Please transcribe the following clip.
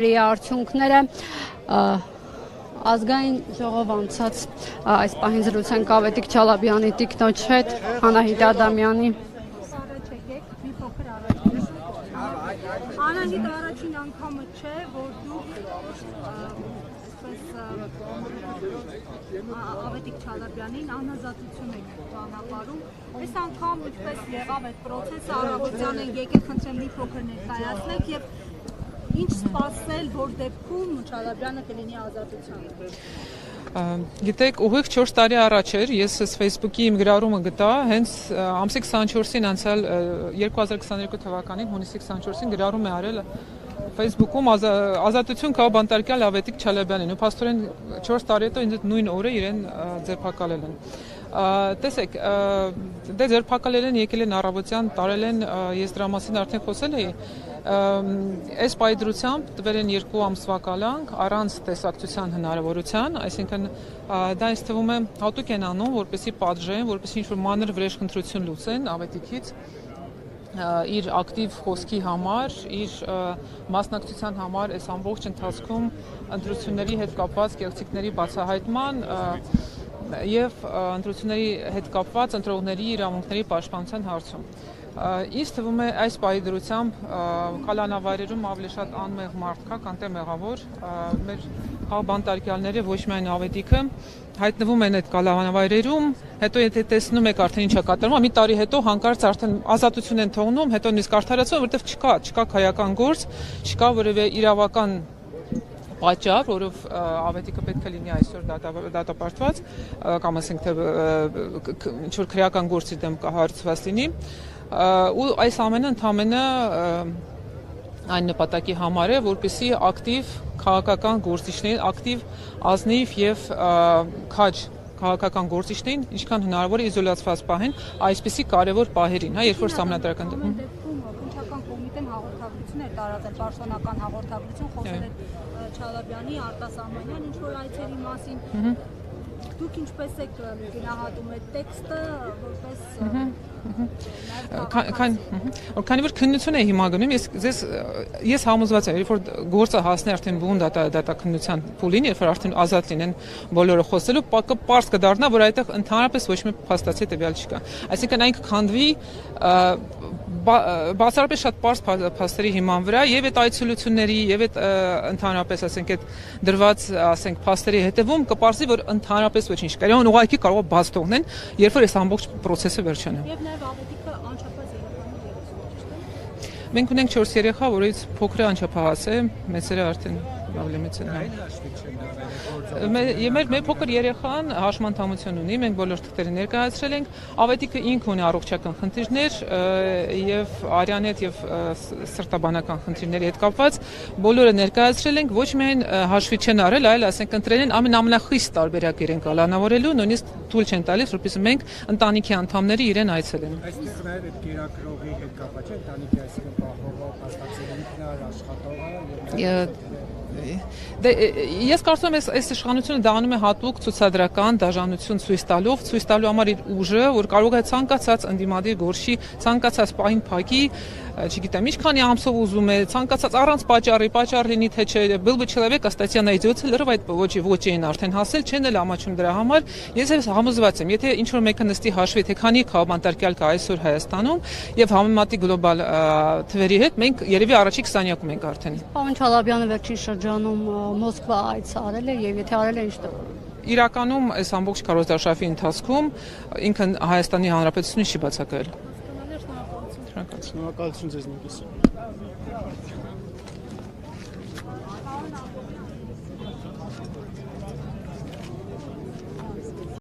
Արդյունքները ազգային ժողով անցած այս պահին զրուցենք Ավետիք Չալաբյանի տիկնոջ հետ, Անահիտ Ադամյանի։ Անահիտ, առաջին անգամը չէ, որ դուք Ավետիք Չալաբյանին անազատություն եք ճանապարհում։ Այս անգամ ինչպես եղավ այդ process-ը, առավոտյան են եկել, խնդրեմ մի փոքր ներկայացնեք եւ ինչ սպասել, որ դեպքում Չալաբյանը կլինի ազատության։ Գիտեք, ուղիղ 4 տարի առաջ էր, ես Facebook-ի իմ գրառումը գտա, հենց ամսի 24-ին անցյալ 2022 թվականին, հունիսի 24-ին գրառում է արել Facebook-ում ազատություն կա բանտարկյալ Ավետիք Չալաբյանին, ու փաստորեն 4 տարի հետո ինձ նույն օրը իրեն ձերբակալել են։ Տեսեք, դե ձերբակալել են, եկել են առավոտյան, տարել են, ես դրա մասին արդեն խոսել էի, այս պայդրությամբ տվել են 2 ամսվա կալանք առանց տեսակցության հնարավորության, այսինքն դա ինձ թվում է հատուկ են անում, որպեսզի պատժեն, որպեսզի ինչ-որ մանր վրեժխնդրություն լուծեն Ավետիքից իր ակտիվ խոսքի համար, իր մասնակցության համար այս ամբողջ ընթացքում ընտրությունների հետ կապված կեղծիքների բացահայտման եւ ընտրությունների հետ կապված ընտրողների իրավունքների պաշտպանության հարցում։ Ինձ թվում է այս պայդրությամբ կալանավայրերում ավելի շատ անմեղ մարդ կա, քան թե մեղավոր, մեր բանտարկյալները ոչ միայն Ավետիքը հայտնվում են այդ կալանավայրերում, հետո եթե տեսնում եք արդեն ինչ է կատարվում, մի տարի հետո հանկարծ արդեն ազատություն են թողնում, հետո նույնիսկ արդարացում, որովհետև չկա քայական գործ, չկա որևէ իրավական պատճառ, որով Ավետիքը պետք է լինի այսօր դատապարտված, կամ ասենք թե ինչ-որ քրեական գործի դեմ հարցված լինի, ու այս ամենը ընդամենը այն նպատակի համար է, որպեսզի ակտիվ քաղաքական գործիչներին, ակտիվ ազնիվ եւ քաջ քաղաքական գործիչներին ինչքան հնարավոր է իզոլացված պահեն այսպիսի կարևոր պահերին, երբ որ սահմանադրական Քննչական կոմիտեն հաղորդագրություն էր տարածել, պաշտոնական հաղորդագրություն, խոսել է Չալաբյանի, Արտասահմանյան, ինչ որ այցերի մասին։ Դուք ինչպես եք գնահատում այդ տեքստը, որպես Քանի որ քննություն է հիմա գնում, ես համոզված եմ, երբ որ գործը հասնի արդեն բուն դատաքննության փուլին, երբ որ արդեն ազատ լինեն բոլորը խոսելու, պարզ կդառնա, որ այդտեղ ընդհանրապես ոչ մի փաստացի տվյալ չկա։ Այսինքն այն կքանդվի բացառապես շատ պարզ փաստերի հիման վրա եւ այդ այցելությունների եւ այդ ընդհանրապես ասենք այդ դրված ասենք փաստերի հետևում կպարզի, որ ընդհանրապես ոչինչ կա։ Իրեն ուղղակի կարող է բաց թողնեն, երբ որ այս ամբողջ process-ը վերջանա։ Եվ նաեւ Ավետիքը անչափահաս երեխաներ։ Մենք ունենք 4 երեխա, որից փոքրը անչափահաս է, մեծերը արդեն ավելի մեծ են։ Մեր փոքր երեխան հաշմանդամություն ունի, մենք բոլոր թղթերը ներկայացրել ենք, Ավետիքը ինքը ունի առողջական խնդիրներ եւ արյան հետ եւ սրտաբանական խնդիրների հետ կապված, բոլորը ներկայացրել ենք, ոչ միայն հաշվի չեն արել, այլ ասենք ընտրել են ամենախիստ տարբերակ իրեն կալանավորելու, նույնիսկ թույլ չեն տալիս, որպեսզի մենք ընտանիքի անդամները իրեն այցելեն։ Այստեղ նաեւ այդ գերակրողի հետ կապված է, ընտանիքի այսինքն պահողը, փաստացի ինքնար աշխատողը Դե ես կարծում եմ այս իշխանությունը դա անում է հատուկ ցուցադրական դաժանություն ցույց տալու համար իր ուժը, որ կարող է ցանկացած ընդդիմադիր գործի, ցանկացած պահին փակի, չգիտեմ, ինչքանի ամսով ուզում է, ցանկացած առանց պատճառ լինի թե չէ, был бы человек, статья найдется, լրիվ այդ ոչի են արդեն հասել, չեն էլ ամաչում դրա համար։ Ես համոզված եմ, եթե ինչ-որ մեկը նստի հաշվի, թե քանի քաղաքաբանտարկյալ կա այսօր Հայաստանում եւ համեմատի գլոբալ թվերի հետ, մենք երևի առաջի 20-յակում ենք արդեն։ Պարոն Չալաբյանը վերջին շրջանում Մոսկվա այց արել է եւ եթե արել է ինչ տեղ։ Իրականում այս ամբողջ քարոզարշավի ընթացքում ինքն Հայաստանի Հանրապետությունից չի բացակայել։ Շնորհակալություն ձեզ նույնպես։